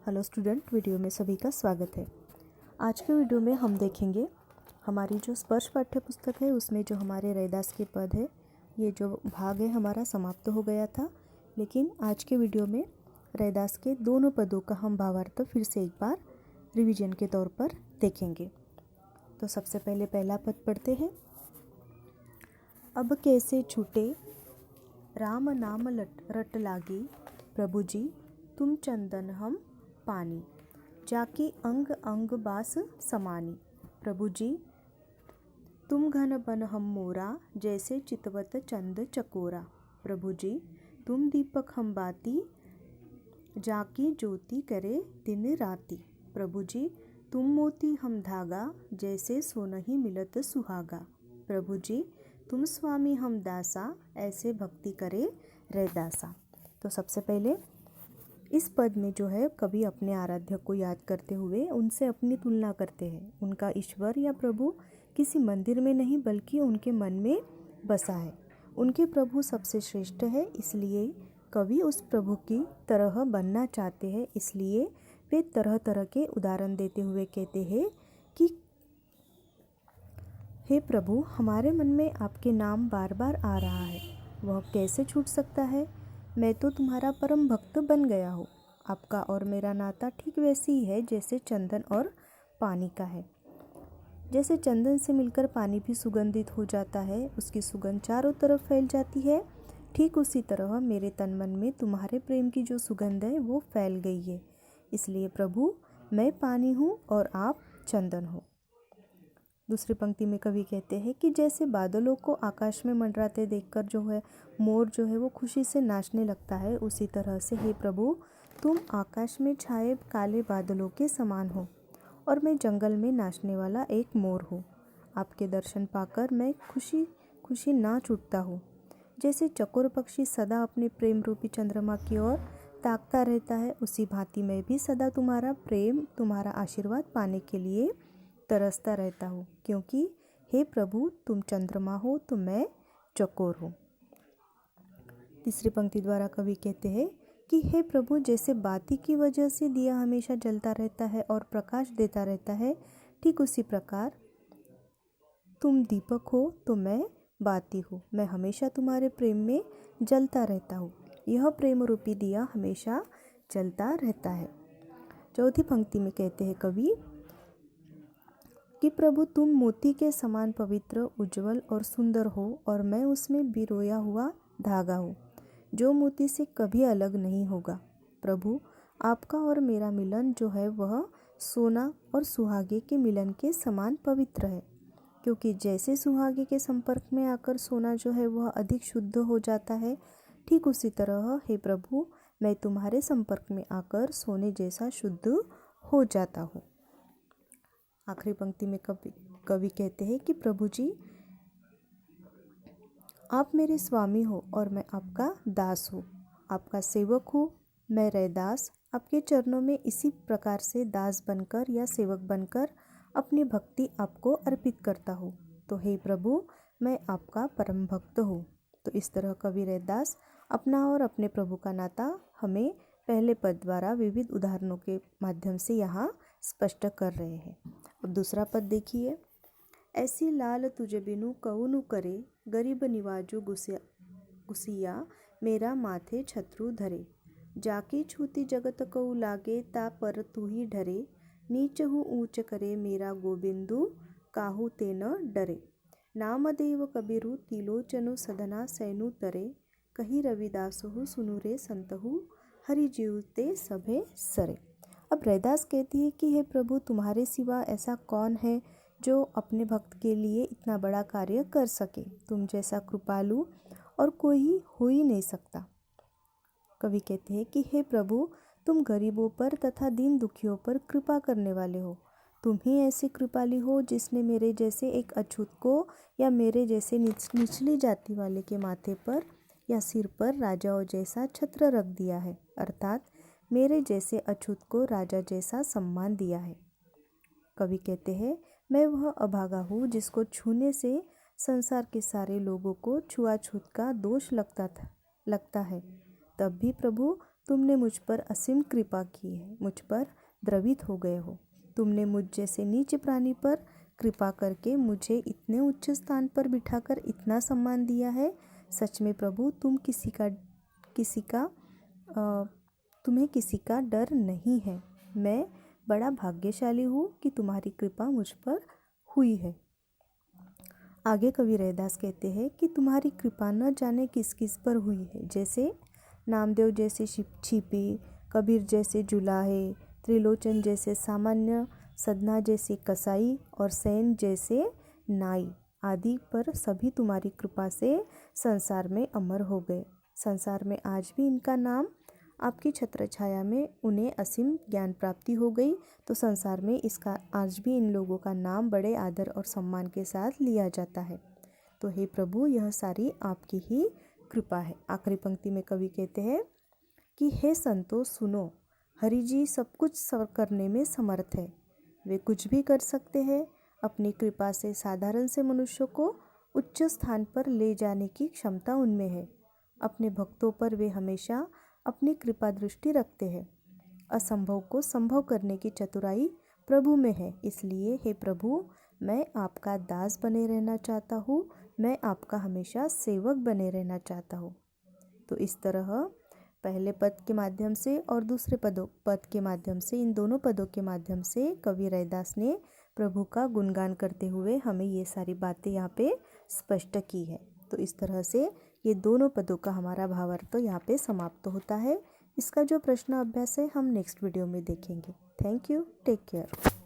Hello student, video में सभी का स्वागत है। आज के वीडियो में हम देखेंगे हमारी जो स्पर्श पाठ्य पुस्तक है उसमें जो हमारे रैदास के पद है, ये जो भाग है हमारा समाप्त हो गया था। लेकिन आज के वीडियो में रैदास के दोनों पदों का हम भावार्थ फिर से एक बार रिवीजन के तौर पर देखेंगे। तो सबसे पहले पहला पद पढ़ते हैं। अब कैसे छूटे राम नाम रट लागी, प्रभु जी तुम चंदन हम पानी, जाकी अंग अंग बास समानी। प्रभु जी तुम घन बन हम मोरा, जैसे चितवत चंद चकोरा। प्रभु जी तुम दीपक हम बाती, जाकी ज्योति करे दिन राती। प्रभु जी तुम मोती हम धागा, जैसे सोनहि मिलत सुहागा। प्रभु जी तुम स्वामी हम दासा, ऐसे भक्ति करे रैदासा। तो सबसे पहले इस पद में जो है कवि अपने आराध्य को याद करते हुए उनसे अपनी तुलना करते हैं। उनका ईश्वर या प्रभु किसी मंदिर में नहीं बल्कि उनके मन में बसा है। उनके प्रभु सबसे श्रेष्ठ है, इसलिए कवि उस प्रभु की तरह बनना चाहते हैं। इसलिए वे तरह तरह के उदाहरण देते हुए कहते हैं कि हे प्रभु, हमारे मन में आपके नाम बार बार आ रहा है, वह कैसे छूट सकता है। मैं तो तुम्हारा परम भक्त बन गया हूँ। आपका और मेरा नाता ठीक वैसे ही है जैसे चंदन और पानी का है। जैसे चंदन से मिलकर पानी भी सुगंधित हो जाता है, उसकी सुगंध चारों तरफ फैल जाती है, ठीक उसी तरह मेरे तन मन में तुम्हारे प्रेम की जो सुगंध है वो फैल गई है। इसलिए प्रभु, मैं पानी हूँ और आप चंदन हो। दूसरी पंक्ति में कवि कहते हैं कि जैसे बादलों को आकाश में मंडराते देखकर जो है मोर जो है वो खुशी से नाचने लगता है, उसी तरह से हे प्रभु, तुम आकाश में छाए काले बादलों के समान हो और मैं जंगल में नाचने वाला एक मोर हूँ। आपके दर्शन पाकर मैं खुशी खुशी नाच उठता हूँ। जैसे चकोर पक्षी सदा अपने प्रेम रूपी चंद्रमा की ओर ताकता रहता है, उसी भांति मैं भी सदा तुम्हारा प्रेम, तुम्हारा आशीर्वाद पाने के लिए तरसता रहता हूँ, क्योंकि हे प्रभु तुम चंद्रमा हो तो मैं चकोर हूँ। तीसरी पंक्ति द्वारा कवि कहते हैं कि हे प्रभु, जैसे बाती की वजह से दिया हमेशा जलता रहता है और प्रकाश देता रहता है, ठीक उसी प्रकार तुम दीपक हो तो मैं बाती हूँ। मैं हमेशा तुम्हारे प्रेम में जलता रहता हूँ। यह प्रेम रूपी दिया हमेशा जलता रहता है। चौथी पंक्ति में कहते हैं कवि कि प्रभु तुम मोती के समान पवित्र, उज्जवल और सुंदर हो और मैं उसमें बिरोया हुआ धागा हूँ, जो मोती से कभी अलग नहीं होगा। प्रभु, आपका और मेरा मिलन जो है वह सोना और सुहागे के मिलन के समान पवित्र है, क्योंकि जैसे सुहागे के संपर्क में आकर सोना जो है वह अधिक शुद्ध हो जाता है, ठीक उसी तरह हे प्रभु, मैं तुम्हारे संपर्क में आकर सोने जैसा शुद्ध हो जाता हूँ। आखिरी पंक्ति में कवि कहते हैं कि प्रभु जी आप मेरे स्वामी हो और मैं आपका दास हूँ, आपका सेवक हूँ। मैं रैदास आपके चरणों में इसी प्रकार से दास बनकर या सेवक बनकर अपनी भक्ति आपको अर्पित करता हूँ। तो हे प्रभु, मैं आपका परम भक्त हूँ। तो इस तरह कवि रैदास अपना और अपने प्रभु का नाता हमें पहले पद द्वारा विविध उदाहरणों के माध्यम से यहाँ स्पष्ट कर रहे हैं। अब दूसरा पद देखिए। ऐसी लाल तुझे बिनु कहुनु करे, गरीब निवाजु गुसिया मेरा माथे छत्रु धरे। जाके छूती जगत कऊ लागे, ता पर तू ही डरे। नीच हूँ ऊंच करे मेरा गोबिंदु, काहू ते न डरे। नामदेव कबीरु तिलोचनु सधना सैनु तरे। कही रविदासहु सुनु रे संतहु, हरि जीवते सभे सरे। अब रैदास कहती है कि हे प्रभु, तुम्हारे सिवा ऐसा कौन है जो अपने भक्त के लिए इतना बड़ा कार्य कर सके। तुम जैसा कृपालु और कोई हो ही नहीं सकता। कवि कहते हैं कि हे प्रभु, तुम गरीबों पर तथा दीन दुखियों पर कृपा करने वाले हो। तुम ही ऐसी कृपालु हो जिसने मेरे जैसे एक अछूत को या मेरे जैसे निचली जाति वाले के माथे पर या सिर पर राजाओं जैसा छत्र रख दिया है, अर्थात मेरे जैसे अछूत को राजा जैसा सम्मान दिया है। कवि कहते हैं मैं वह अभागा हूँ जिसको छूने से संसार के सारे लोगों को छुआछूत का दोष लगता है। तब भी प्रभु तुमने मुझ पर असीम कृपा की है, मुझ पर द्रवित हो गए हो। तुमने मुझ जैसे नीच प्राणी पर कृपा करके मुझे इतने उच्च स्थान पर बिठाकर इतना सम्मान दिया है। सच में प्रभु, तुम्हें किसी का डर नहीं है। मैं बड़ा भाग्यशाली हूँ कि तुम्हारी कृपा मुझ पर हुई है। आगे कवि रैदास कहते हैं कि तुम्हारी कृपा न जाने किस किस पर हुई है, जैसे नामदेव जैसे छिपी, कबीर जैसे जुलाहे, त्रिलोचन जैसे सामान्य, सदना जैसे कसाई और सैन जैसे नाई आदि पर सभी तुम्हारी कृपा से संसार में अमर हो गए। संसार में आज भी इनका नाम, आपकी छत्र छाया में उन्हें असीम ज्ञान प्राप्ति हो गई, तो संसार में इसका आज भी इन लोगों का नाम बड़े आदर और सम्मान के साथ लिया जाता है। तो हे प्रभु, यह सारी आपकी ही कृपा है। आखिरी पंक्ति में कवि कहते हैं कि हे संतो सुनो, हरि जी सब कुछ करने में समर्थ है। वे कुछ भी कर सकते हैं। अपनी कृपा से साधारण से मनुष्य को उच्च स्थान पर ले जाने की क्षमता उनमें है। अपने भक्तों पर वे हमेशा अपनी कृपा दृष्टि रखते हैं। असंभव को संभव करने की चतुराई प्रभु में है। इसलिए हे प्रभु, मैं आपका दास बने रहना चाहता हूँ। मैं आपका हमेशा सेवक बने रहना चाहता हूँ। तो इस तरह पहले पद के माध्यम से और दूसरे पद के माध्यम से, इन दोनों पदों के माध्यम से कवि रैदास ने प्रभु का गुणगान करते हुए हमें ये सारी बातें यहाँ पे स्पष्ट की है। तो इस तरह से ये दोनों पदों का हमारा भावार्थ यहाँ पे समाप्त होता है। इसका जो प्रश्न अभ्यास है हम नेक्स्ट वीडियो में देखेंगे। Thank you, take care.